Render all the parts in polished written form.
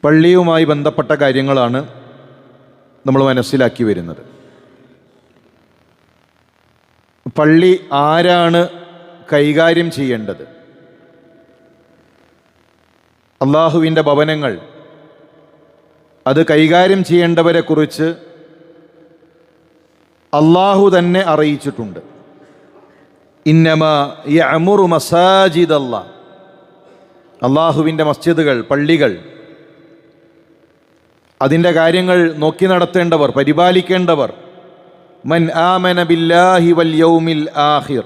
പള്ളിയുമായി ബന്ധപ്പെട്ട കാര്യങ്ങളാണ് നമ്മൾ മനസ്സിലാക്കി വരുന്നത്. പള്ളി ആരാണ് കൈകാര്യം ചെയ്യേണ്ടത്? അള്ളാഹുവിൻ്റെ ഭവനങ്ങൾ അത് കൈകാര്യം ചെയ്യേണ്ടവരെ കുറിച്ച് അള്ളാഹു തന്നെ അറിയിച്ചിട്ടുണ്ട്. ഇന്നമാ യഅ്മുറു മസാജിദല്ലാഹ്, അള്ളാഹുവിൻ്റെ മസ്ജിദുകൾ, പള്ളികൾ, അതിൻ്റെ കാര്യങ്ങൾ നോക്കി നടത്തേണ്ടവർ, പരിപാലിക്കേണ്ടവർ മൻ ആമന ബില്ലാഹി വൽ യൗമിൽ ആഖിർ,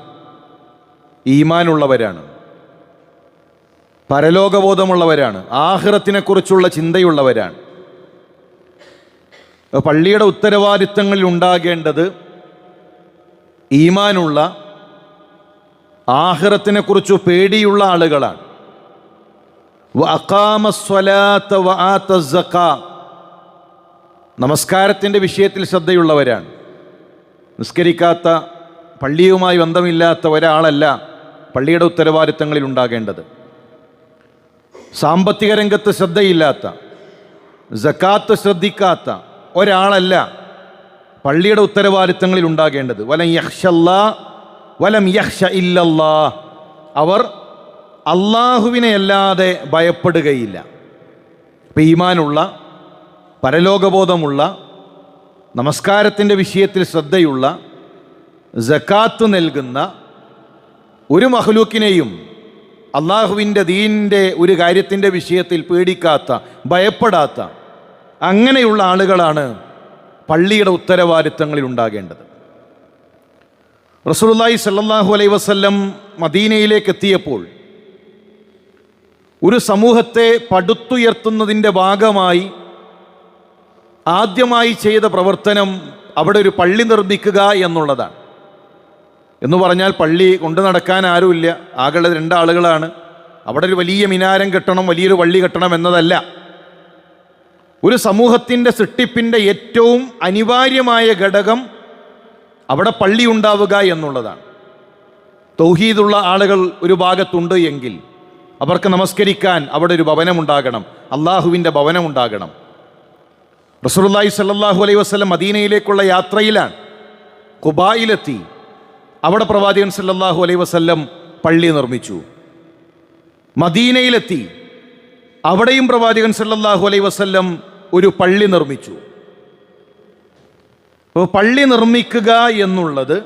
ഈമാനുള്ളവരാണ്, പരലോകബോധമുള്ളവരാണ്, ആഖിറത്തിനെക്കുറിച്ചുള്ള ചിന്തയുള്ളവരാണ്. പള്ളിയുടെ ഉത്തരവാദിത്തങ്ങളിൽ ഉണ്ടാകേണ്ടത് ഈമാനുള്ള, ആഖിറത്തിനെക്കുറിച്ച് പേടിയുള്ള ആളുകളാണ്. വഅഖാമസ്സലാത്ത വആതസ്സക്കാ, നമസ്കാരത്തിൻ്റെ വിഷയത്തിൽ ശ്രദ്ധയുള്ളവരാണ്. നിസ്കരിക്കാത്ത, പള്ളിയുമായി ബന്ധമില്ലാത്ത ഒരാളല്ല പള്ളിയുടെ ഉത്തരവാദിത്തങ്ങളിൽ ഉണ്ടാകേണ്ടത്. സാമ്പത്തിക രംഗത്ത് ശ്രദ്ധയില്ലാത്ത, സക്കാത്ത് ശ്രദ്ധിക്കാത്ത ഒരാളല്ല പള്ളിയുടെ ഉത്തരവാദിത്തങ്ങളിൽ ഉണ്ടാകേണ്ടത്. വലം യഖ്ശല്ലാഹ് വലം യഖ്ശ ഇല്ലല്ലാഹ്, അവർ അള്ളാഹുവിനെ അല്ലാതെ ഭയപ്പെടുകയില്ല. ഇപ്പം ഈമാനുള്ള, പരലോകബോധമുള്ള, നമസ്കാരത്തിൻ്റെ വിഷയത്തിൽ ശ്രദ്ധയുള്ള, സക്കാത്ത് നൽകുന്ന ഒരു മഖ്ലൂക്കിനെയും അള്ളാഹുവിൻ്റെ ദീനിൻ്റെ ഒരു കാര്യത്തിൻ്റെ വിഷയത്തിൽ പേടിക്കാത്ത, ഭയപ്പെടാത്ത അങ്ങനെയുള്ള ആളുകളാണ് പള്ളിയുടെ ഉത്തരവാദിത്തങ്ങളിൽ ഉണ്ടാകേണ്ടത്. റസൂലുള്ളാഹി സ്വല്ലല്ലാഹു അലൈഹി വസല്ലം മദീനയിലേക്ക് എത്തിയപ്പോൾ ഒരു സമൂഹത്തെ പടുത്തുയർത്തുന്നതിൻ്റെ ഭാഗമായി ആദ്യമായി ചെയ്ത പ്രവർത്തനം അവിടെ ഒരു പള്ളി നിർമ്മിക്കുക എന്നുള്ളതാണ്. എന്ന് പറഞ്ഞാൽ പള്ളി കൊണ്ടു നടക്കാൻ ആരുമില്ല, ആകെയുള്ളത് 2 ആളുകളാണ്, അവിടെ ഒരു വലിയ മിനാരം കെട്ടണം, വലിയൊരു പള്ളി കെട്ടണം എന്നതല്ല. ഒരു സമൂഹത്തിൻ്റെ സൃഷ്ടിപ്പിൻ്റെ ഏറ്റവും അനിവാര്യമായ ഘടകം അവിടെ പള്ളി ഉണ്ടാവുക എന്നുള്ളതാണ്. തൗഹീദുള്ള ആളുകൾ ഒരു ഭാഗത്തുണ്ട് എങ്കിൽ അവർക്ക് നമസ്കരിക്കാൻ അവിടെ ഒരു ഭവനമുണ്ടാകണം, അള്ളാഹുവിൻ്റെ ഭവനമുണ്ടാകണം. റസൂലുള്ളാഹി സ്വല്ലല്ലാഹു അലൈഹി വസല്ലം മദീനയിലേക്കുള്ള യാത്രയിലാണ്. ഖുബായിലെത്തി, അവിടെ പ്രവാചകൻ സ്വല്ലല്ലാഹു അലൈഹി വസല്ലം പള്ളി നിർമ്മിച്ചു. മദീനയിലെത്തി, അവിടെയും പ്രവാചകൻ സ്വല്ലല്ലാഹു അലൈഹി വസല്ലം ഒരു പള്ളി നിർമ്മിച്ചു. അപ്പോൾ പള്ളി നിർമ്മിക്കുക എന്നുള്ളത്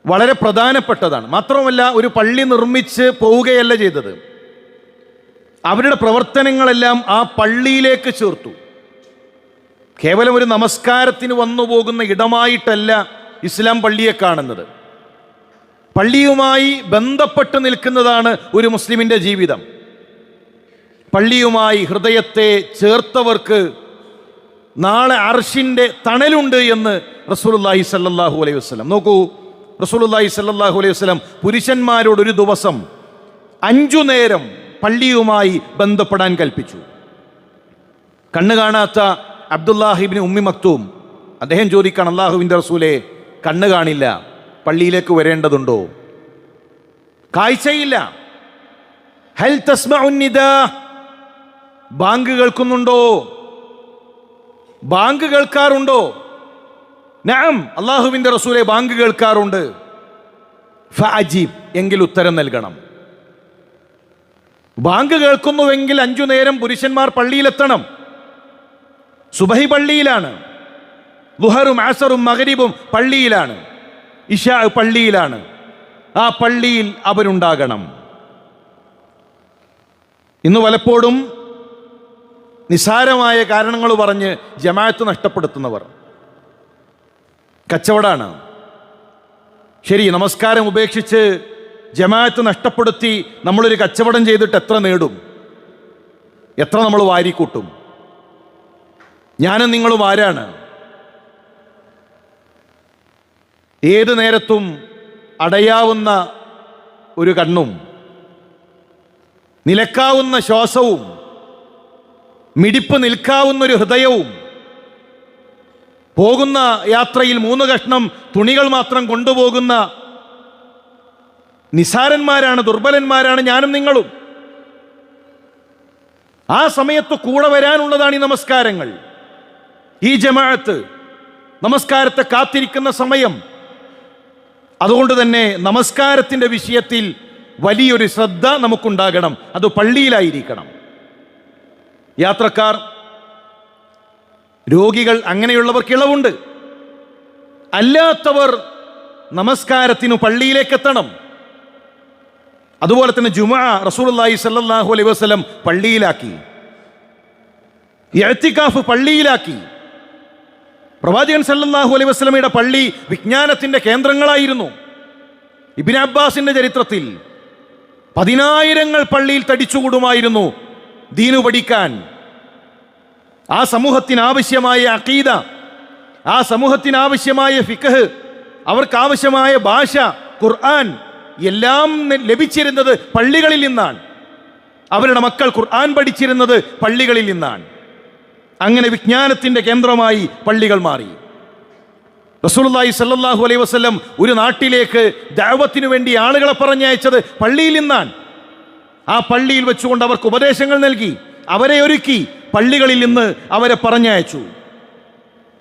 വളരെ പ്രധാനപ്പെട്ടതാണ്. മാത്രമല്ല, ഒരു പള്ളി നിർമ്മിച്ച് പോവുകയല്ല ചെയ്തത്, അവരുടെ പ്രവർത്തനങ്ങളെല്ലാം ആ പള്ളിയിലേക്ക് ചേർത്തു. കേവലം ഒരു നമസ്കാരത്തിന് വന്നു പോകുന്ന ഇടമായിട്ടല്ല ഇസ്ലാം പള്ളിയെ കാണുന്നത്. പള്ളിയുമായി ബന്ധപ്പെട്ട് നിൽക്കുന്നതാണ് ഒരു മുസ്ലിമിൻ്റെ ജീവിതം. പള്ളിയുമായി ഹൃദയത്തെ ചേർത്തവർക്ക് നാളെ അർശിൻ്റെ തണലുണ്ട് എന്ന് റസൂലുള്ളാഹി സ്വല്ലല്ലാഹു അലൈഹി വസല്ലം. നോക്കൂ, റസൂലുള്ളാഹി സ്വല്ലല്ലാഹു അലൈഹി വസല്ലം പുരുഷന്മാരോട് ഒരു ദിവസം 5 നേരം പള്ളിയുമായി ബന്ധപ്പെടാൻ കൽപ്പിച്ചു. കണ്ണ് കാണാത്ത അബ്ദുല്ലാഹി ഇബ്നു ഉമ്മി മക്തൂം, അദ്ദേഹം ചോദിക്കണം, അല്ലാഹുവിൻ്റെ റസൂലേ, കണ്ണ് കാണില്ല, പള്ളിയിലേക്ക് വരേണ്ടതുണ്ടോ? കാഴ്ചയില്ല, ഹൽ തസ്മഉൻ നിദാ, ബാങ്ക് കേൾക്കുന്നുണ്ടോ? ബാങ്ക് കേൾക്കാറുണ്ടോ? നഅം, അല്ലാഹുവിൻ്റെ റസൂലേ, ബാങ്ക് കേൾക്കാറുണ്ട്. ഫഅജീബ്, എങ്കിൽ ഉത്തരം നൽകണം. ബാങ്ക് കേൾക്കുന്നുവെങ്കിൽ 5 നേരം പുരുഷന്മാർ പള്ളിയിലെത്തണം. സുബഹി പള്ളിയിലാണ്, ളുഹറും അസറും മഗ്രിബും പള്ളിയിലാണ്, ഇശാ പള്ളിയിലാണ്. ആ പള്ളിയിൽ അവരുണ്ടാകണം. ഇന്ന് പലപ്പോഴും നിസ്സാരമായ കാരണങ്ങൾ പറഞ്ഞ് ജമാഅത്ത് നഷ്ടപ്പെടുത്തുന്നവർ, കച്ചവടാണ്. ശരി, നമസ്കാരം ഉപേക്ഷിച്ച് ജമാഅത്ത് നഷ്ടപ്പെടുത്തി നമ്മളൊരു കച്ചവടം ചെയ്തിട്ട് എത്ര നേടും? എത്ര നമ്മൾ വാരിക്കൂട്ടും? ഞാനും നിങ്ങളും ആരാണ്? ഏത് നേരത്തും അടയാവുന്ന ഒരു കണ്ണും, നിലക്കാവുന്ന ശ്വാസവും, മിടിപ്പ് നിൽക്കാവുന്നൊരു ഹൃദയവും, പോകുന്ന യാത്രയിൽ 3 കഷ്ണം തുണികൾ മാത്രം കൊണ്ടുപോകുന്ന നിസാരന്മാരാണ്, ദുർബലന്മാരാണ് ഞാനും നിങ്ങളും. ആ സമയത്ത് കൂടെ വരാനുള്ളതാണ് ഈ നമസ്കാരങ്ങൾ. ഈ ജമാഅത്ത് നമസ്കാരത്തെ കാത്തിരിക്കുന്ന സമയം. അതുകൊണ്ട് തന്നെ നമസ്കാരത്തിൻ്റെ വിഷയത്തിൽ വലിയൊരു ശ്രദ്ധ നമുക്കുണ്ടാകണം. അത് പള്ളിയിലായിരിക്കണം. യാത്രക്കാർ, രോഗികൾ, അങ്ങനെയുള്ളവർക്ക് ഇളവുണ്ട്. അല്ലാത്തവർ നമസ്കാരത്തിനു പള്ളിയിലേക്ക് എത്തണം. അതുപോലെ തന്നെ ജുമുഅ റസൂലുള്ളാഹി സ്വല്ലല്ലാഹു അലൈഹി വസല്ലം പള്ളിയിലാക്കി, ഇഅ്തികാഫ് പള്ളിയിലാക്കി. പ്രവാചകൻ സല്ലല്ലാഹു അലൈഹി വസല്ലമയുടെ പള്ളി വിജ്ഞാനത്തിന്റെ കേന്ദ്രങ്ങളായിരുന്നു. ഇബ്നു അബ്ബാസിന്റെ ചരിത്രത്തിൽ 10,000 പള്ളിയിൽ തടിച്ചുകൂടുമായിരുന്നു ദീനു പഠിക്കാൻ. ആ സമൂഹത്തിനാവശ്യമായ അഖീദ, ആ സമൂഹത്തിനാവശ്യമായ ഫിഖ്ഹ്, അവർക്കാവശ്യമായ ഭാഷ, ഖുർആൻ എല്ലാം ലഭിച്ചിരുന്നത് പള്ളികളിൽ നിന്നാണ്. അവരുടെ മക്കൾ ഖുർആൻ പഠിച്ചിരുന്നത് പള്ളികളിൽ നിന്നാണ്. അങ്ങനെ വിജ്ഞാനത്തിന്റെ കേന്ദ്രമായി പള്ളികൾ മാറി. റസൂലുള്ളാഹി സ്വല്ലല്ലാഹു അലൈഹി വസല്ലം ഒരു നാട്ടിലേക്ക് ദഅവത്തിനു വേണ്ടി ആളുകളെ പറഞ്ഞയച്ചത് പള്ളിയിൽ നിന്നാണ്. ആ പള്ളിയിൽ വെച്ചുകൊണ്ട് അവർക്ക് ഉപദേശങ്ങൾ നൽകി, അവരെ ഒരുക്കി, പള്ളികളിൽ നിന്ന് അവരെ പറഞ്ഞയച്ചു.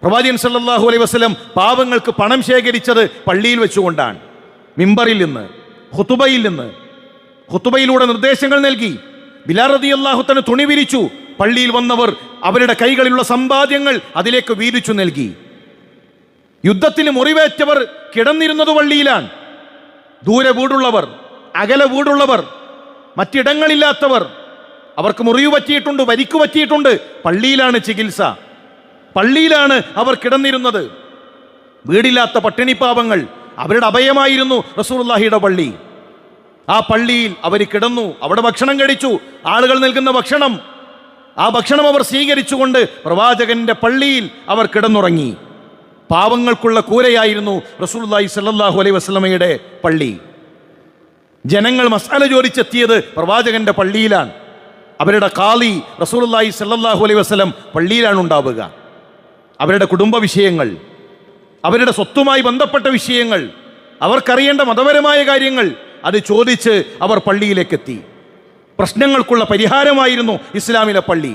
പ്രവാചകൻ സല്ലല്ലാഹു അലൈഹി വസല്ലം പാവങ്ങൾക്ക് പണം ശേഖരിച്ചത് പള്ളിയിൽ വെച്ചുകൊണ്ടാണ്. മിമ്പറിൽ നിന്ന്, ഖുതുബയിൽ നിന്ന്, ഖുതുബയിലൂടെ നിർദ്ദേശങ്ങൾ നൽകി. ബിലാൽ റളിയല്ലാഹു തആല തുണി വിരിച്ചു. പള്ളിയിൽ വന്നവർ അവരുടെ കൈകളിലുള്ള സമ്പാദ്യങ്ങൾ അതിലേക്ക് വീതിച്ചു നൽകി. യുദ്ധത്തിന് മുറിവേറ്റവർ കിടന്നിരുന്നത് പള്ളിയിലാണ്. ദൂരെ വീടുള്ളവർ, അകലെ വീടുള്ളവർ, മറ്റിടങ്ങളില്ലാത്തവർ, അവർക്ക് മുറിവ് പറ്റിയിട്ടുണ്ട്, പരിക്ക് പറ്റിയിട്ടുണ്ട്, പള്ളിയിലാണ് ചികിത്സ, പള്ളിയിലാണ് അവർ കിടന്നിരുന്നത്. വീടില്ലാത്ത പട്ടിണിപ്പാവങ്ങൾ, അവരുടെ അഭയമായിരുന്നു റസൂലുള്ളാഹിയുടെ പള്ളി. ആ പള്ളിയിൽ അവർ കിടന്നു, അവിടെ ഭക്ഷണം കഴിച്ചു. ആളുകൾ നൽകുന്ന ഭക്ഷണം, ആ ഭക്ഷണം അവർ സ്വീകരിച്ചുകൊണ്ട് പ്രവാചകന്റെ പള്ളിയിൽ അവർ കിടന്നുറങ്ങി. പാവങ്ങൾക്കുള്ള കൂരയായിരുന്നു റസൂലുള്ളാഹി സ്വല്ലല്ലാഹു അലൈഹി വസല്ലമയുടെ പള്ളി. ജനങ്ങൾ മസ്അല ചോദിച്ചെത്തിയത് പ്രവാചകന്റെ പള്ളിയിലാണ്. അവരുടെ ഖാളി റസൂലുള്ളാഹി സ്വല്ലല്ലാഹു അലൈഹി വസല്ലം പള്ളിയിലാണ് ഉണ്ടാവുക. അവരുടെ കുടുംബ വിഷയങ്ങൾ, അവരുടെ സ്വത്തുമായി ബന്ധപ്പെട്ട വിഷയങ്ങൾ, അവർക്കറിയേണ്ട മതപരമായ കാര്യങ്ങൾ അത് ചോദിച്ച് അവർ പള്ളിയിലേക്കെത്തി. പ്രശ്നങ്ങൾക്കുള്ള പരിഹാരമായിരുന്നു ഇസ്ലാമിലെ പള്ളി.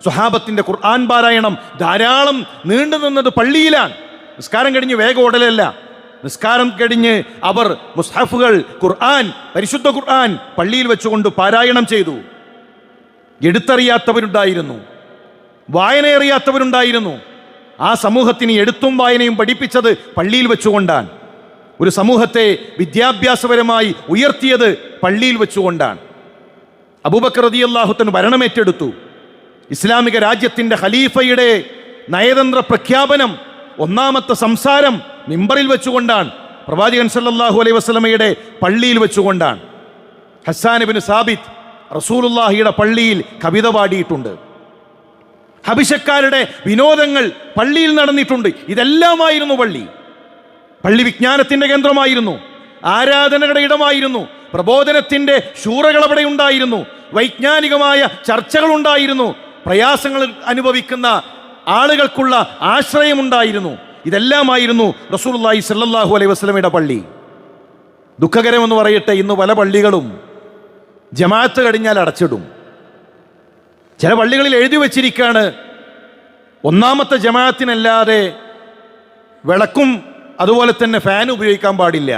സ്വഹാബത്തിന്റെ ഖുർആൻ പാരായണം ധാരാളം നീണ്ടു നിന്നത് പള്ളിയിലാണ്. നിസ്കാരം കഴിഞ്ഞ് വേഗം ഓടലല്ല. നിസ്കാരം കഴിഞ്ഞ് അവർ മുസ്ഹഫുകൾ, ഖുർആൻ, പരിശുദ്ധ ഖുർആൻ പള്ളിയിൽ വെച്ചുകൊണ്ട് പാരായണം ചെയ്തു. എടുത്തറിയാത്തവരുണ്ടായിരുന്നു, വായനയറിയാത്തവരുണ്ടായിരുന്നു. ആ സമൂഹത്തിന് എഴുത്തും വായനയും പഠിപ്പിച്ചത് പള്ളിയിൽ വെച്ചുകൊണ്ടാണ്. ഒരു സമൂഹത്തെ വിദ്യാഭ്യാസപരമായി ഉയർത്തിയത് പള്ളിയിൽ വെച്ചുകൊണ്ടാണ്. അബൂബക്കർ റളിയല്ലാഹു അൻഹു ഭരണമേറ്റെടുത്തു. ഇസ്ലാമിക രാജ്യത്തിന്റെ ഖലീഫയുടെ നയതന്ത്ര പ്രഖ്യാപനം, ഒന്നാമത്തെ സംസാരം മിമ്പറിൽ വെച്ചുകൊണ്ടാണ്. പ്രവാചകൻ സല്ലല്ലാഹു അലൈഹി വസല്ലമയുടെ പള്ളിയിൽ വെച്ചുകൊണ്ടാണ്. ഹസ്സാൻ ഇബ്നു സാബിത്ത് റസൂലുള്ളാഹിയുടെ പള്ളിയിൽ കവിത പാടിയിട്ടുണ്ട്. ഹബിശക്കാരുടെ വിനോദങ്ങൾ പള്ളിയിൽ നടന്നിട്ടുണ്ട്. ഇതെല്ലാമായിരുന്നു പള്ളി. പള്ളി വിജ്ഞാനത്തിന്റെ കേന്ദ്രമായിരുന്നു, ആരാധനകളുടെ ഇടമായിരുന്നു, പ്രബോധനത്തിന്റെ ശൂറകൾ അവിടെ ഉണ്ടായിരുന്നു, വൈജ്ഞാനികമായ ചർച്ചകൾ ഉണ്ടായിരുന്നു, പ്രയാസങ്ങൾ അനുഭവിക്കുന്ന ആളുകൾക്കുള്ള ആശ്രയമുണ്ടായിരുന്നു. ഇതെല്ലാമായിരുന്നു റസൂലുള്ളാഹി സ്വല്ലല്ലാഹു അലൈഹി വസല്ലമയുടെ പള്ളി. ദുഃഖകരമെന്ന് പറയട്ടെ, ഇന്ന് പല പള്ളികളും ജമാഅത്ത് കഴിഞ്ഞാൽ അടച്ചിടും. ചില പള്ളികളിൽ എഴുതി വച്ചിരിക്കുകയാണ്, ഒന്നാമത്തെ ജമാഅത്തിനല്ലാതെ വിളക്കും അതുപോലെ തന്നെ ഫാൻ ഉപയോഗിക്കാൻ പാടില്ല.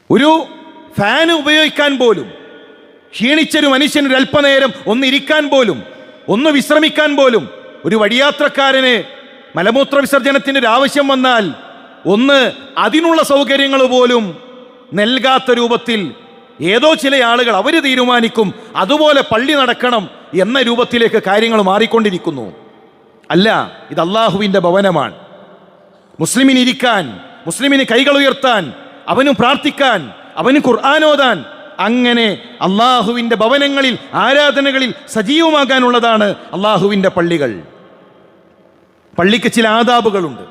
ഒരു ഫാൻ ഉപയോഗിക്കാൻ പോലും, ക്ഷീണിച്ചൊരു മനുഷ്യന് ഒരു അല്പനേരം ഒന്നിരിക്കാൻ പോലും, ഒന്ന് വിശ്രമിക്കാൻ പോലും, ഒരു വഴിയാത്രക്കാരന് മലമൂത്ര വിസർജനത്തിൻ്റെ ഒരു ആവശ്യം വന്നാൽ ഒന്ന് അതിനുള്ള സൗകര്യങ്ങൾ പോലും നൽകാത്ത രൂപത്തിൽ ഏതോ ചില ആളുകൾ അവർ തീരുമാനിക്കും അതുപോലെ പള്ളി നടക്കണം എന്ന രൂപത്തിലേക്ക് കാര്യങ്ങൾ മാറിക്കൊണ്ടിരിക്കുന്നു. അല്ല, ഇത് അള്ളാഹുവിൻ്റെ ഭവനമാണ്. മുസ്ലിമിന് ഇരിക്കാൻ, മുസ്ലിമിന് കൈകൾ ഉയർത്താൻ, അവന് പ്രാർത്ഥിക്കാൻ, അവന് ഖുർആൻ ഓതാൻ, അങ്ങനെ അള്ളാഹുവിൻ്റെ ഭവനങ്ങളിൽ, ആരാധനകളിൽ സജീവമാകാനുള്ളതാണ് അള്ളാഹുവിൻ്റെ പള്ളികൾ. പള്ളിക്ക് ചില ആദാബുകളുണ്ട്.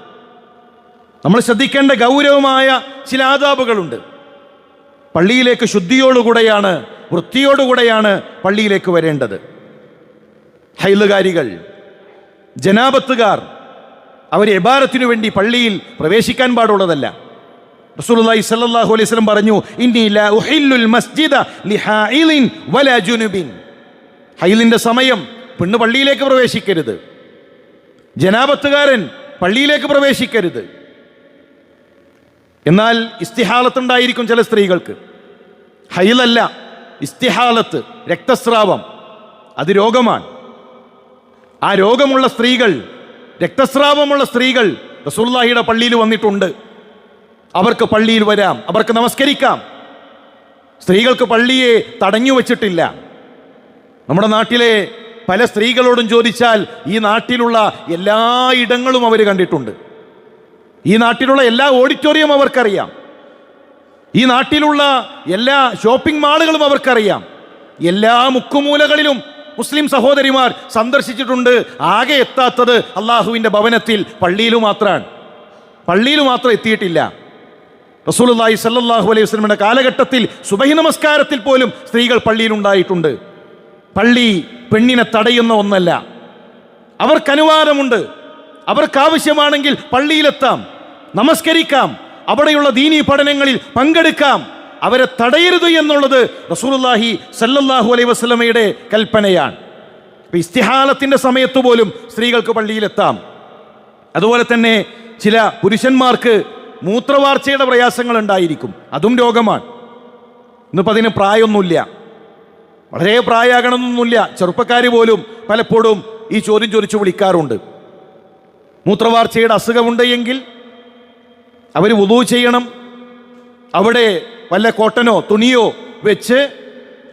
നമ്മൾ ശ്രദ്ധിക്കേണ്ട ഗൗരവമായ ചില ആദാബുകളുണ്ട്. പള്ളിയിലേക്ക് ശുദ്ധിയോടുകൂടെയാണ്, വൃത്തിയോടുകൂടെയാണ് പള്ളിയിലേക്ക് വരേണ്ടത്. ഹൈലുകാരികൾ, ജനാബത്തുകാർ, അവർ ഇബാദത്തിനു വേണ്ടി പള്ളിയിൽ പ്രവേശിക്കാൻ പാടുള്ളതല്ല. റസൂലുള്ളാഹി സ്വല്ലല്ലാഹു അലൈഹി വസല്ലം പറഞ്ഞു, ഇന്നി ലാ ഉഹില്ലുൽ മസ്ജിദ ലിഹായിലിൻ വലാ ജുനുബിൻ. ഹൈലിൻ്റെ സമയം പെണ്ണ് പള്ളിയിലേക്ക് പ്രവേശിക്കരുത്, ജനാപത്തുകാരൻ പള്ളിയിലേക്ക് പ്രവേശിക്കരുത്. എന്നാൽ ഇസ്തിഹാലത്തുണ്ടായിരിക്കും ചില സ്ത്രീകൾക്ക്. ഹൈലല്ല, ഇസ്തിഹാലത്ത്, രക്തസ്രാവം, അത് രോഗമാണ്. ആ രോഗമുള്ള സ്ത്രീകൾ, രക്തസ്രാവമുള്ള സ്ത്രീകൾ റസൂലുള്ളാഹിയുടെ പള്ളിയിൽ വന്നിട്ടുണ്ട്. അവർക്ക് പള്ളിയിൽ വരാം, അവർക്ക് നമസ്കരിക്കാം. സ്ത്രീകൾക്ക് പള്ളിയെ തടഞ്ഞു വച്ചിട്ടില്ല. നമ്മുടെ നാട്ടിലെ പല സ്ത്രീകളോടും ചോദിച്ചാൽ ഈ നാട്ടിലുള്ള എല്ലാ ഇടങ്ങളും അവർ കണ്ടിട്ടുണ്ട്. ഈ നാട്ടിലുള്ള എല്ലാ ഓഡിറ്റോറിയം അവർക്കറിയാം. ഈ നാട്ടിലുള്ള എല്ലാ ഷോപ്പിംഗ് മാളുകളും അവർക്കറിയാം. എല്ലാ മുക്കുമൂലകളിലും മുസ്ലിം സഹോദരിമാർ സന്ദർശിച്ചിട്ടുണ്ട്. ആകെ എത്താത്തത് അള്ളാഹുവിൻ്റെ ഭവനത്തിൽ പള്ളിയിൽ മാത്രമാണ്. പള്ളിയിൽ മാത്രം എത്തിയിട്ടില്ല. റസൂലുള്ളാഹി സ്വല്ലല്ലാഹു അലൈഹി വസല്ലമയുടെ കാലഘട്ടത്തിൽ സുബഹി നമസ്കാരത്തിൽ പോലും സ്ത്രീകൾ പള്ളിയിൽ ഉണ്ടായിട്ടുണ്ട്. പള്ളി പെണ്ണിനെ തടയുന്ന ഒന്നല്ല. അവർക്ക് അനുവാദമുണ്ട്. അവർക്കാവശ്യമാണെങ്കിൽ പള്ളിയിലെത്താം, നമസ്കരിക്കാം, അവിടെയുള്ള ദീനീ പഠനങ്ങളിൽ പങ്കെടുക്കാം. അവരെ തടയരുത് എന്നുള്ളത് റസൂലുള്ളാഹി സ്വല്ലല്ലാഹു അലൈഹി വസല്ലമയുടെ കൽപ്പനയാണ്. ഇസ്തിഹാലത്തിൻ്റെ സമയത്ത് പോലും സ്ത്രീകൾക്ക് പള്ളിയിലെത്താം. അതുപോലെ തന്നെ ചില പുരുഷന്മാർക്ക് മൂത്രവാർച്ചയുടെ പ്രയാസങ്ങൾ ഉണ്ടായിരിക്കും, അതും രോഗമാണ്. ഇന്നിപ്പോൾ അതിന് പ്രായമൊന്നുമില്ല, വളരെ പ്രായമാകണമെന്നൊന്നുമില്ല. ചെറുപ്പക്കാർ പോലും പലപ്പോഴും ഈ ചോദ്യം ചോദിച്ചു വിളിക്കാറുണ്ട്. മൂത്രവാർച്ചയുടെ അസുഖമുണ്ട് എങ്കിൽ അവർ വുളൂ ചെയ്യണം. അവിടെ വല്ല കോട്ടനോ തുണിയോ വെച്ച്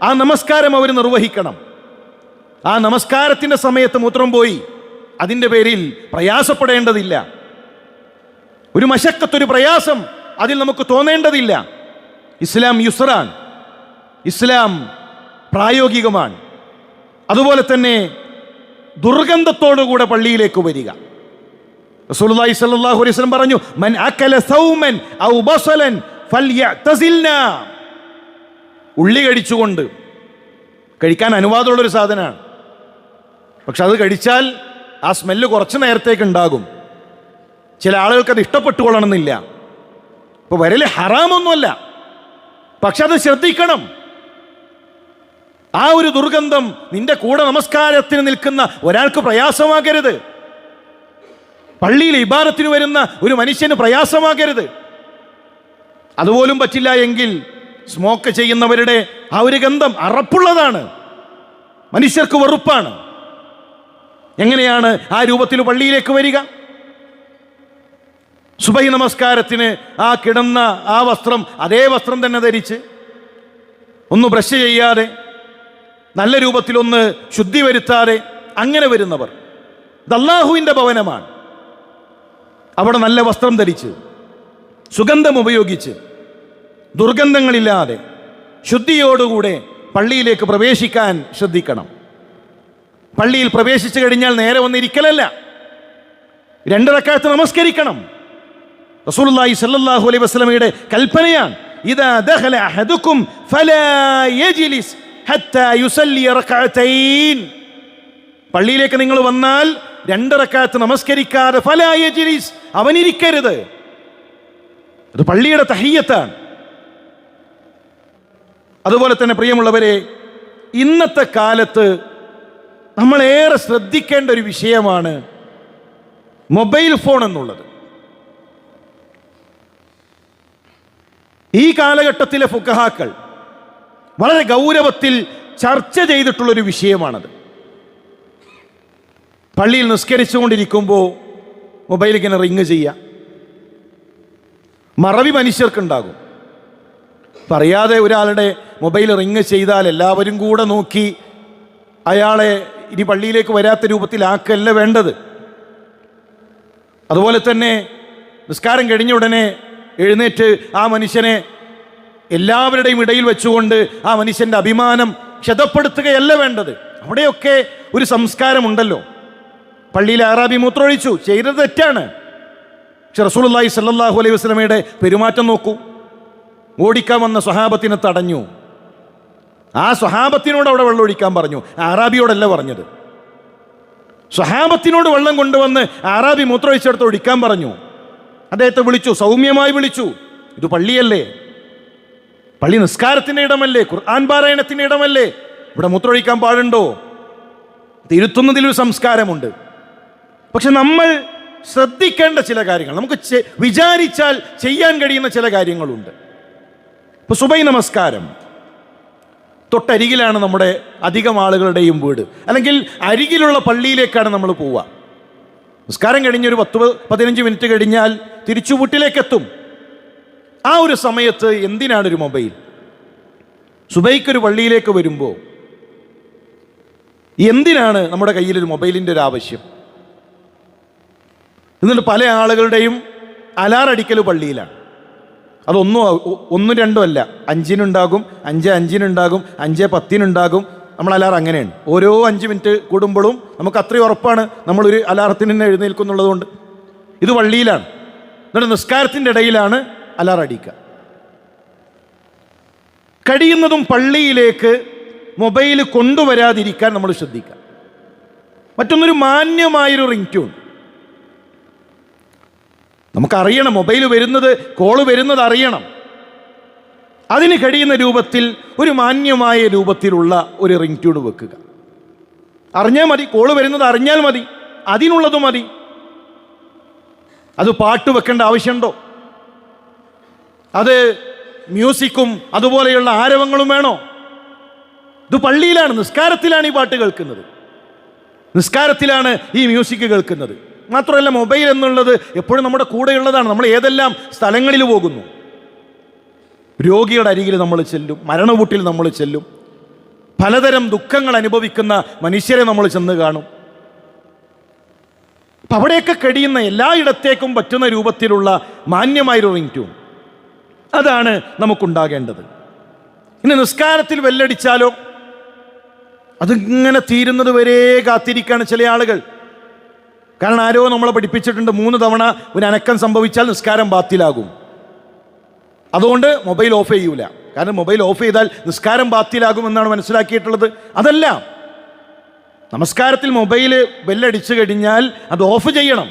ആ നമസ്കാരം അവർ നിർവഹിക്കണം. ആ നമസ്കാരത്തിൻ്റെ സമയത്ത് മൂത്രം പോയി അതിൻ്റെ പേരിൽ പ്രയാസപ്പെടേണ്ടതില്ല. ഒരു മശക്കത്തൊരു പ്രയാസം അതിൽ നമുക്ക് തോന്നേണ്ടതില്ല. ഇസ്ലാം യുസ്റാൻ, ഇസ്ലാം പ്രായോഗികമാണ്. അതുപോലെ തന്നെ ദുർഗന്ധത്തോടുകൂടെ പള്ളിയിലേക്ക് വരിക. റസൂലുള്ളാഹി സ്വല്ലല്ലാഹു അലൈഹി വസല്ലം പറഞ്ഞു, മൻ അകല സൗമൻ ഔ ബസലൻ ഫൽയഅ്തസിൽനാ. ഉള്ളി കഴിച്ചുകൊണ്ട് കഴിക്കാൻ അനുവാദമുള്ളൊരു സാധനമാണ്. പക്ഷെ അത് കഴിച്ചാൽ ആ സ്മെല്ല് കുറച്ച് നേരത്തേക്ക് ഉണ്ടാകും. ചില ആളുകൾക്ക് അത് ഇഷ്ടപ്പെട്ടുകൊള്ളണമെന്നില്ല. ഇപ്പോൾ വരല് ഹറാമൊന്നുമല്ല, പക്ഷെ അത് ശ്രദ്ധിക്കണം. ആ ഒരു ദുർഗന്ധം നിന്റെ കൂടെ നമസ്കാരത്തിന് നിൽക്കുന്ന ഒരാൾക്ക് പ്രയാസമാകരുത്. പള്ളിയിൽ ഇബാദത്തിന് വരുന്ന ഒരു മനുഷ്യന് പ്രയാസമാകരുത്. അതുപോലും പറ്റില്ല എങ്കിൽ സ്മോക്ക് ചെയ്യുന്നവരുടെ ആ ഒരു ഗന്ധം അറപ്പുള്ളതാണ്, മനുഷ്യർക്ക് വെറുപ്പാണ്. എങ്ങനെയാണ് ആ രൂപത്തിൽ പള്ളിയിലേക്ക് വരിക? സുബഹി നമസ്കാരത്തിന് ആ കിടന്ന ആ വസ്ത്രം, അതേ വസ്ത്രം തന്നെ ധരിച്ച്, ഒന്ന് ബ്രഷ് ചെയ്യാതെ, നല്ല രൂപത്തിലൊന്ന് ശുദ്ധി വരുത്താതെ അങ്ങനെ വരുന്നവർ, ഇത് അല്ലാഹുവിൻ്റെ ഭവനമാണ്. അവിടെ നല്ല വസ്ത്രം ധരിച്ച്, സുഗന്ധം ഉപയോഗിച്ച്, ദുർഗന്ധങ്ങളില്ലാതെ ശുദ്ധിയോടുകൂടെ പള്ളിയിലേക്ക് പ്രവേശിക്കാൻ ശ്രദ്ധിക്കണം. പള്ളിയിൽ പ്രവേശിച്ചു കഴിഞ്ഞാൽ നേരെ വന്നിരിക്കലല്ല, 2 റക്അത്ത് നമസ്കരിക്കണം. റസൂലുള്ളാഹി സ്വല്ലല്ലാഹു അലൈഹി വസല്ലമയുടെ കൽപ്പനയാണ്, ഇദാ ദഖല അഹദുക്കും ഫലാ യജ്ലിസ് ഹത്താ യുസല്ലി റക്അതൈൻ. പള്ളിയിലേക്ക് നിങ്ങൾ വന്നാൽ 2 റക്അത്ത് നമസ്കരിക്കാതെ ഫലാ യജ്ലിസ്, അവനിരിക്കരുത്. അത് പള്ളിയുടെ തഹിയ്യത്താണ്. അതുപോലെ തന്നെ പ്രിയമുള്ളവരെ, ഇന്നത്തെ കാലത്ത് നമ്മളേറെ ശ്രദ്ധിക്കേണ്ട ഒരു വിഷയമാണ് മൊബൈൽ ഫോൺ എന്നുള്ളത്. ഈ കാലഘട്ടത്തിലെ ഫുഖഹാക്കൾ വളരെ ഗൗരവത്തിൽ ചർച്ച ചെയ്തിട്ടുള്ളൊരു വിഷയമാണത്. പള്ളിയിൽ നിസ്കരിച്ചുകൊണ്ടിരിക്കുമ്പോൾ മൊബൈൽ ഇങ്ങനെ റിങ് ചെയ്യുക, മറവി മനുഷ്യർക്കുണ്ടാകും. പറയാതെ ഒരാളുടെ മൊബൈൽ റിങ് ചെയ്താൽ എല്ലാവരും കൂടെ നോക്കി അയാളെ ഇനി പള്ളിയിലേക്ക് വരാത്ത രൂപത്തിലാക്കല്ല വേണ്ടത്. അതുപോലെ തന്നെ നിസ്കാരം കഴിഞ്ഞ ഉടനെ എഴുന്നേറ്റ് ആ മനുഷ്യനെ എല്ലാവരുടെയും ഇടയിൽ വെച്ചുകൊണ്ട് ആ മനുഷ്യൻ്റെ അഭിമാനം ക്ഷതപ്പെടുത്തുകയല്ല വേണ്ടത്. അവിടെയൊക്കെ ഒരു സംസ്കാരമുണ്ടല്ലോ. പള്ളിയിൽ അറാബി മൂത്രമൊഴിച്ചു, ചെയ്തത് തെറ്റാണ്. പക്ഷെ റസൂലുള്ളാഹി സ്വല്ലല്ലാഹു അലൈഹി വസല്ലമയുടെ പെരുമാറ്റം നോക്കൂ. ഓടിക്കാൻ വന്ന സ്വഹാബത്തിനെ തടഞ്ഞു. ആ സ്വഹാബത്തിനോട് അവിടെ വെള്ളം ഒഴിക്കാൻ പറഞ്ഞു, അറാബിയോടല്ല പറഞ്ഞത്. സ്വഹാബത്തിനോട് വെള്ളം കൊണ്ടുവന്ന് അറാബി മൂത്രമൊഴിച്ചെടുത്ത് ഒഴിക്കാൻ പറഞ്ഞു. അദ്ദേഹത്തെ വിളിച്ചു, സൗമ്യമായി വിളിച്ചു. ഇത് പള്ളിയല്ലേ, പള്ളി നിസ്കാരത്തിൻ്റെ ഇടമല്ലേ, ഖുർആൻ പാരായണത്തിൻ്റെ ഇടമല്ലേ, ഇവിടെ മൂത്രമൊഴിക്കാൻ പാടുണ്ടോ? തിരുത്തുന്നതിലൊരു സംസ്കാരമുണ്ട്. പക്ഷെ നമ്മൾ ശ്രദ്ധിക്കേണ്ട ചില കാര്യങ്ങൾ, നമുക്ക് വിചാരിച്ചാൽ ചെയ്യാൻ കഴിയുന്ന ചില കാര്യങ്ങളുണ്ട്. ഇപ്പോൾ സുബൈ നമസ്കാരം തൊട്ടരികിലാണ് നമ്മുടെ അധികം ആളുകളുടെയും വീട്, അല്ലെങ്കിൽ അരികിലുള്ള പള്ളിയിലേക്കാണ് നമ്മൾ പോവുക. നിസ്കാരം കഴിഞ്ഞൊരു 10-15 മിനിറ്റ് കഴിഞ്ഞാൽ തിരിച്ചു വീട്ടിലേക്കെത്തും. ആ ഒരു സമയത്ത് എന്തിനാണൊരു മൊബൈൽ? സുബൈക്കൊരു പള്ളിയിലേക്ക് വരുമ്പോൾ എന്തിനാണ് നമ്മുടെ കയ്യിലൊരു മൊബൈലിൻ്റെ ഒരു ആവശ്യം? എന്നിട്ട് പല ആളുകളുടെയും അലാറടിക്കൽ പള്ളിയിലാണ്. ഒന്നും രണ്ടും അല്ല, 5-നുണ്ടാകും, 5:05-നുണ്ടാകും, 5:10-നുണ്ടാകും. നമ്മൾ അലാറം അങ്ങനെയാണ്. ഓരോ 5 മിനിറ്റ് കൂടുമ്പോഴും നമുക്ക് അത്രയും ഉറപ്പാണ് നമ്മളൊരു അലാറത്തിന് തന്നെ എഴുന്നേൽക്കുന്നുള്ളതുകൊണ്ട്. ഇത് പള്ളിയിലാണ്. എന്നിട്ട് നിസ്കാരത്തിൻ്റെ ഇടയിലാണ് അലാറം അടിക്കുക. കഴിയുന്നതും പള്ളിയിലേക്ക് മൊബൈൽ കൊണ്ടുവരാതിരിക്കാൻ നമ്മൾ ശ്രദ്ധിക്കുക. മറ്റൊന്നൊരു മാന്യമായൊരു റിംഗ് ട്യൂൺ. നമുക്കറിയണം മൊബൈൽ വരുന്നത്, കോള് വരുന്നത് അറിയണം. അതിന് കഴിയുന്ന രൂപത്തിൽ ഒരു മാന്യമായ രൂപത്തിലുള്ള ഒരു റിംഗ് ട്യൂൺ വെക്കുക. അറിഞ്ഞാൽ മതി, കോള് വരുന്നത് അറിഞ്ഞാൽ മതി, അതിനുള്ളത് മതി. അത് പാട്ട് വെക്കേണ്ട ആവശ്യമുണ്ടോ? അത് മ്യൂസിക്കും അതുപോലെയുള്ള ആരവങ്ങളും വേണോ? ഇത് പള്ളിയിലാണ്, നിസ്കാരത്തിലാണ് ഈ പാട്ട് കേൾക്കുന്നത്, നിസ്കാരത്തിലാണ് ഈ മ്യൂസിക് കേൾക്കുന്നത്. മാത്രമല്ല, മൊബൈൽ എന്നുള്ളത് എപ്പോഴും നമ്മുടെ കൂടെയുള്ളതാണ്. നമ്മൾ ഏതെല്ലാം സ്ഥലങ്ങളിൽ പോകുന്നു, രോഗിയുടെ അരികിൽ നമ്മൾ ചെല്ലും, മരണവീട്ടിൽ നമ്മൾ ചെല്ലും, പലതരം ദുഃഖങ്ങൾ അനുഭവിക്കുന്ന മനുഷ്യരെ നമ്മൾ ചെന്ന് കാണും. അപ്പം അവിടെയൊക്കെ കഴിയുന്ന എല്ലായിടത്തേക്കും പറ്റുന്ന രൂപത്തിലുള്ള മാന്യമായൊരു റിംഗ് ട്യൂൺ, അതാണ് നമുക്കുണ്ടാകേണ്ടത്. ഇനി നിസ്കാരത്തിൽ ബെല്ലടിച്ചാലോ, അതിങ്ങനെ തീരുന്നത് വരെ കാത്തിരിക്കുകയാണ് ചില ആളുകൾ. കാരണം ആരോ നമ്മളെ പഠിപ്പിച്ചിട്ടുണ്ട് 3 തവണ ഒരു അനക്കം സംഭവിച്ചാൽ നിസ്കാരം ബാത്തിലാകും. അതുകൊണ്ട് മൊബൈൽ ഓഫ് ചെയ്യൂല. കാരണം മൊബൈൽ ഓഫ് ചെയ്താൽ നിസ്കാരം ബാത്തിലാകുമെന്നാണ് മനസ്സിലാക്കിയിട്ടുള്ളത്. അതല്ല, നമസ്കാരത്തിൽ മൊബൈൽ ബെല്ലടിച്ചു കഴിഞ്ഞാൽ അത് ഓഫ് ചെയ്യണം.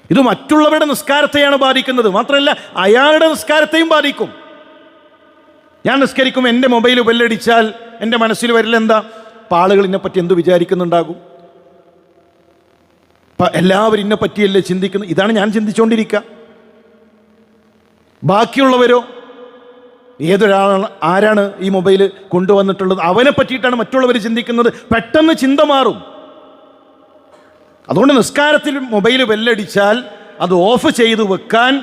ഇത് മറ്റുള്ളവരുടെ നിസ്കാരത്തെയാണ് ബാധിക്കുന്നത്. മാത്രമല്ല, അയാളുടെ നിസ്കാരത്തെയും ബാധിക്കും. ഞാൻ നിസ്കരിക്കും, എൻ്റെ മൊബൈൽ ബെല്ലടിച്ചാൽ എൻ്റെ മനസ്സിൽ വരില്ലെന്താ? ആളുകൾ എന്നെപ്പറ്റി എന്ത് വിചാരിക്കുന്നുണ്ടാകും? എല്ലാവരും എന്നെ പറ്റിയല്ലേ ചിന്തിക്കുന്നത്. ഇതാണ് ഞാൻ ചിന്തിച്ചുകൊണ്ടിരിക്കുക. ബാക്കിയുള്ളവരോ, ആരാണ് ഈ മൊബൈൽ കൊണ്ടുവന്നിട്ടുള്ളത്, അവനെ പറ്റിയിട്ടാണ് മറ്റുള്ളവർ ചിന്തിക്കുന്നത്. പെട്ടെന്ന് ചിന്ത മാറും. അതുകൊണ്ട് നിസ്കാരത്തിൽ മൊബൈൽ ബെല്ലടിച്ചാൽ അത് ഓഫ് ചെയ്ത് വെക്കാൻ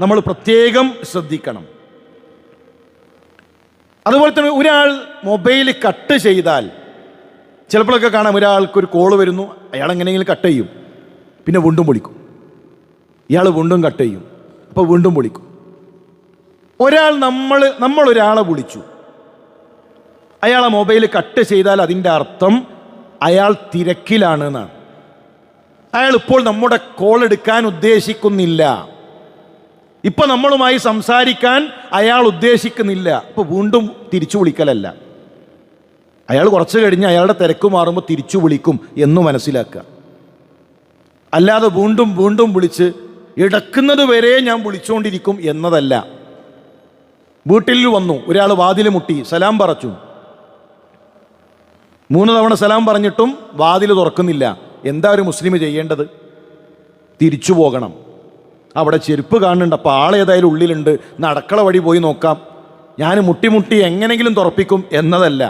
നമ്മൾ പ്രത്യേകം ശ്രദ്ധിക്കണം. അതുപോലെ തന്നെ ഒരാൾ മൊബൈൽ കട്ട് ചെയ്താൽ, ചിലപ്പോഴൊക്കെ കാണാം ഒരാൾക്കൊരു കോള് വരുന്നു, അയാൾ എങ്ങനെയെങ്കിലും കട്ട് ചെയ്യും, പിന്നെ വീണ്ടും വിളിക്കും, ഇയാൾ വീണ്ടും കട്ട് ചെയ്യും, അപ്പോൾ വീണ്ടും വിളിക്കും. നമ്മളൊരാളെ വിളിച്ചു, അയാളെ മൊബൈൽ കട്ട് ചെയ്താൽ അതിൻ്റെ അർത്ഥം അയാൾ തിരക്കിലാണ് എന്നാണ്. അയാൾ ഇപ്പോൾ നമ്മുടെ കോൾ എടുക്കാൻ ഉദ്ദേശിക്കുന്നില്ല, ഇപ്പം നമ്മളുമായി സംസാരിക്കാൻ അയാൾ ഉദ്ദേശിക്കുന്നില്ല. അപ്പോൾ വീണ്ടും തിരിച്ചു വിളിക്കലല്ല, അയാൾ കുറച്ച് കഴിഞ്ഞ് അയാളുടെ തിരക്ക് മാറുമ്പോൾ തിരിച്ചു വിളിക്കും എന്ന് മനസ്സിലാക്കുക. അല്ലാതെ വീണ്ടും വീണ്ടും വിളിച്ച് ഇടക്കുന്നത് വരെ ഞാൻ വിളിച്ചുകൊണ്ടിരിക്കും എന്നതല്ല. വീട്ടിൽ വന്നു, ഒരാൾ വാതിൽ മുട്ടി, സലാം പറഞ്ഞു, 3 തവണ സലാം പറഞ്ഞിട്ടും വാതിൽ തുറക്കുന്നില്ല. എന്താ ഒരു മുസ്ലിം ചെയ്യേണ്ടത്? തിരിച്ചു പോകണം. അവിടെ ചെരുപ്പ് കാണുന്നുണ്ട്, അപ്പോൾ ആളേതായാലും ഉള്ളിലുണ്ട്, അടുക്കള വഴി പോയി നോക്കാം, ഞാൻ മുട്ടി എങ്ങനെങ്കിലും തുറപ്പിക്കും എന്നതല്ല.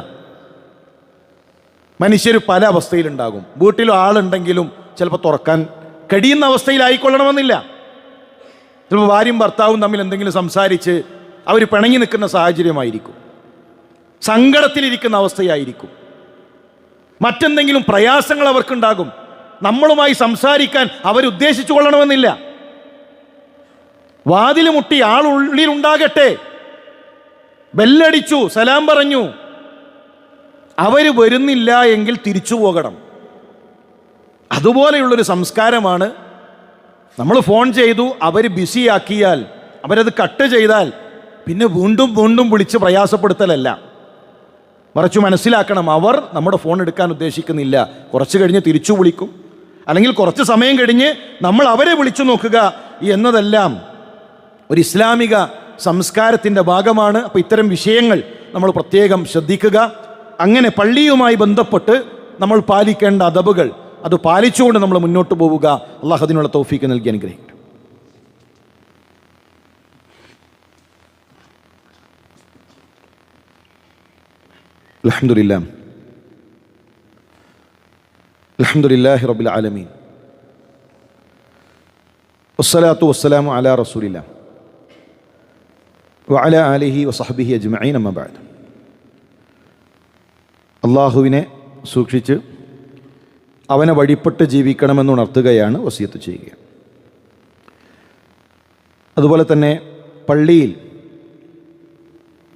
മനുഷ്യർ പല അവസ്ഥയിലുണ്ടാകും. വീട്ടിലും ആളുണ്ടെങ്കിലും ചിലപ്പോൾ തുറക്കാൻ കഴിയുന്ന അവസ്ഥയിലായിക്കൊള്ളണമെന്നില്ല. ചിലപ്പോൾ ഭാര്യയും ഭർത്താവും തമ്മിൽ എന്തെങ്കിലും സംസാരിച്ച് അവർ പിണങ്ങി നിൽക്കുന്ന സാഹചര്യമായിരിക്കും, സങ്കടത്തിലിരിക്കുന്ന അവസ്ഥയായിരിക്കും, മറ്റെന്തെങ്കിലും പ്രയാസങ്ങൾ അവർക്കുണ്ടാകും. നമ്മളുമായി സംസാരിക്കാൻ അവരുദ്ദേശിച്ചു കൊള്ളണമെന്നില്ല. വാതിൽ മുട്ടി, ആളുള്ളിലുണ്ടാകട്ടെ, ബെല്ലടിച്ചു, സലാം പറഞ്ഞു, അവർ വരുന്നില്ല എങ്കിൽ തിരിച്ചു പോകണം. അതുപോലെയുള്ളൊരു സംസ്കാരമാണ്. നമ്മൾ ഫോൺ ചെയ്തു, അവർ ബിസിയാക്കിയാൽ, അവരത് കട്ട് ചെയ്താൽ പിന്നെ വീണ്ടും വീണ്ടും വിളിച്ച് പ്രയാസപ്പെടുത്തലല്ല, മറിച്ച് മനസ്സിലാക്കണം, അവർ നമ്മുടെ ഫോൺ എടുക്കാൻ ഉദ്ദേശിക്കുന്നില്ല, കുറച്ച് കഴിഞ്ഞ് തിരിച്ചു വിളിക്കും, അല്ലെങ്കിൽ കുറച്ച് സമയം കഴിഞ്ഞ് നമ്മൾ അവരെ വിളിച്ചു നോക്കുക എന്നതെല്ലാം ഒരു ഇസ്ലാമിക സംസ്കാരത്തിൻ്റെ ഭാഗമാണ്. അപ്പോൾ ഇത്തരം വിഷയങ്ങൾ നമ്മൾ പ്രത്യേകം ശ്രദ്ധിക്കുക. അങ്ങനെ പള്ളിയുമായി ബന്ധപ്പെട്ട് നമ്മൾ പാലിക്കേണ്ട അദബുകൾ അത് പാലിച്ചുകൊണ്ട് നമ്മൾ മുന്നോട്ട് പോവുക. അള്ളാഹു അതിനുള്ള തൗഫീക്ക് നൽകി അനുഗ്രഹിക്കട്ടെ. അൽഹംദുലില്ലാഹി റബ്ബിൽ ആലമീൻ വസ്സലാത്തു വസ്സലാമു അലാ റസൂലില്ലാഹ് വഅലാ ആലിഹി വസഹ്ബിഹി അജ്മഈൻ അമ്മാ ബഅദ്. അള്ളാഹുവിനെ സൂക്ഷിച്ച് അവനെ വഴിപ്പെട്ട് ജീവിക്കണമെന്ന് ഉണർത്തുകയാണ് വസിയത്ത് ചെയ്യുക. അതുപോലെ തന്നെ പള്ളിയിൽ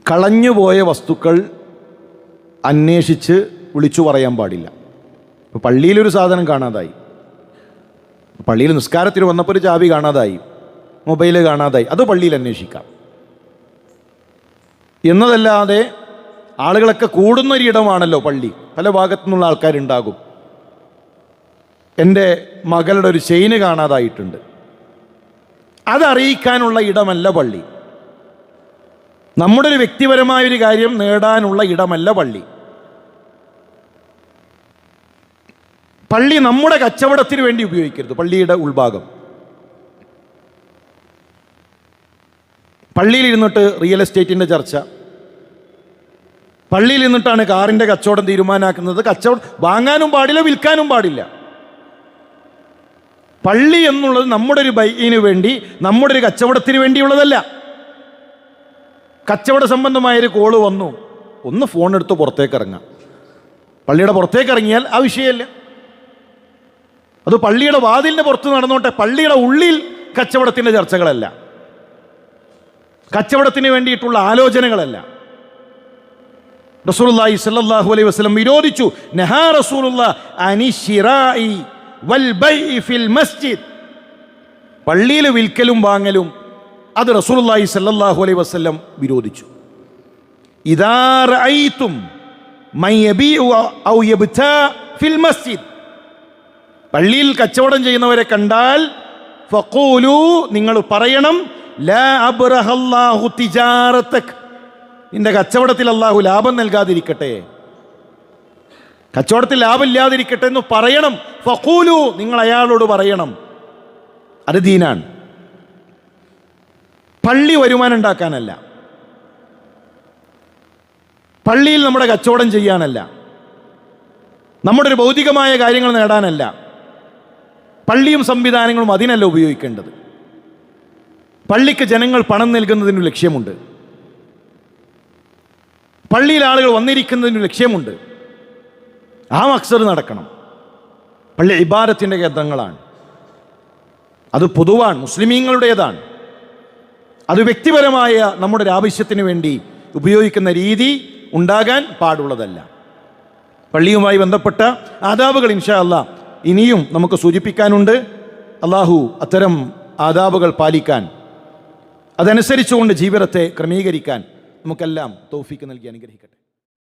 കളഞ്ഞുപോയ വസ്തുക്കൾ അന്വേഷിച്ച് വിളിച്ചു പറയാൻ പാടില്ല. ഇപ്പോൾ പള്ളിയിലൊരു സാധനം കാണാതായി, പള്ളിയിൽ നിസ്കാരത്തിന് വന്നപ്പോൾ ഒരു ചാവി കാണാതായി, മൊബൈൽ കാണാതായി, അത് പള്ളിയിൽ അന്വേഷിക്കാം എന്നതല്ലാതെ ആളുകളൊക്കെ കൂടുന്നൊരിടമാണല്ലോ പള്ളി. പല ഭാഗത്തു നിന്നുള്ള ആൾക്കാരുണ്ടാകും. എൻ്റെ മകളുടെ ഒരു ചെയിന് കാണാതായിട്ടുണ്ട്, അതറിയിക്കാനുള്ള ഇടമല്ല പള്ളി. നമ്മുടെ ഒരു വ്യക്തിപരമായൊരു കാര്യം നേടാനുള്ള ഇടമല്ല പള്ളി. പള്ളി നമ്മുടെ കച്ചവടത്തിന് വേണ്ടി ഉപയോഗിക്കരുത്. പള്ളിയുടെ ഉൾഭാഗം പള്ളിയിൽ ഇരുന്നിട്ട് റിയൽ എസ്റ്റേറ്റിൻ്റെ ചർച്ച, പള്ളിയിൽ നിന്നിട്ടാണ് കാറിൻ്റെ കച്ചവടം തീരുമാനാക്കുന്നത്. കച്ചവടം വാങ്ങാനും പാടില്ല, വിൽക്കാനും പാടില്ല. പള്ളി എന്നുള്ളത് നമ്മുടെ ഒരു ബൈക്കിന് വേണ്ടി, നമ്മുടെ ഒരു കച്ചവടത്തിന് വേണ്ടിയുള്ളതല്ല. കച്ചവട സംബന്ധമായൊരു കോള് വന്നു, ഒന്ന് ഫോൺ എടുത്ത് പുറത്തേക്ക് ഇറങ്ങാം. പള്ളിയുടെ പുറത്തേക്ക് ഇറങ്ങിയാൽ ആ വിഷയമല്ല. അത് പള്ളിയുടെ വാതിലിൻ്റെ പുറത്ത് നടന്നോട്ടെ, പള്ളിയുടെ ഉള്ളിൽ കച്ചവടത്തിൻ്റെ ചർച്ചകളല്ല, കച്ചവടത്തിന് വേണ്ടിയിട്ടുള്ള ആലോചനകളല്ല. റസൂലുള്ളാഹി സ്വല്ലല്ലാഹു അലൈഹി വസല്ലം വിരോധിച്ചു. നഹാ റസൂലുള്ളാഹി അനി ശിറാഇ വൽ ബൈഇ ഫിൽ മസ്ജിദ്. പള്ളിയിൽ വിൽക്കലും വാങ്ങലും അത് റസൂലുള്ളാഹി സ്വല്ലല്ലാഹു അലൈഹി വസല്ലം വിരോധിച്ചു. ഇദാ റഅയ്തും മൻ യബീഉ ഔ യബ്താ ഫിൽ മസ്ജിദ്, പള്ളിയിൽ കച്ചവടം ചെയ്യുന്നവരെ കണ്ടാൽ ഫഖൂലു, നിങ്ങൾ പറയണം, ലാ അബ്റഹല്ലാഹു തിജാറതക്, നിന്റെ കച്ചവടത്തിൽ അള്ളാഹു ലാഭം നൽകാതിരിക്കട്ടെ, കച്ചവടത്തിൽ ലാഭമില്ലാതിരിക്കട്ടെ എന്ന് പറയണം. ഫഖൂലു, നിങ്ങൾ അയാളോട് പറയണം. അത് ദീനാണ്. പള്ളി വരുമാനം ഉണ്ടാക്കാനല്ല, പള്ളിയിൽ നമ്മുടെ കച്ചവടം ചെയ്യാനല്ല, നമ്മുടെ ഒരു ഭൗതികമായ കാര്യങ്ങൾ നേടാനല്ല. പള്ളിയും സംവിധാനങ്ങളും അതിനല്ല ഉപയോഗിക്കേണ്ടത്. പള്ളിക്ക് ജനങ്ങൾ പണം നൽകുന്നതിന് ലക്ഷ്യമുണ്ട്, പള്ളിയിൽ ആളുകൾ വന്നിരിക്കുന്നതിന് ലക്ഷ്യമുണ്ട്. ആ മക്സദ് നടക്കണം. പള്ളി ഇബാദത്തിൻ്റെ കേന്ദ്രങ്ങളാണ്, അത് പൊതുവാണ്, മുസ്ലിമീങ്ങളുടേതാണ്. അത് വ്യക്തിപരമായ നമ്മുടെ ഒരു ആവശ്യത്തിന് വേണ്ടി ഉപയോഗിക്കുന്ന രീതി ഉണ്ടാകാൻ പാടുള്ളതല്ല. പള്ളിയുമായി ബന്ധപ്പെട്ട ആദാബുകൾ ഇൻഷാ അല്ലാഹ് ഇനിയും നമുക്ക് സൂചിപ്പിക്കാനുണ്ട്. അള്ളാഹു അത്തരം ആദാബുകൾ പാലിക്കാൻ, അതനുസരിച്ചുകൊണ്ട് ജീവിതത്തെ ക്രമീകരിക്കാൻ നമുക്കെല്ലാം തൗഫീക്ക് നൽകി അനുഗ്രഹിക്കട്ടെ.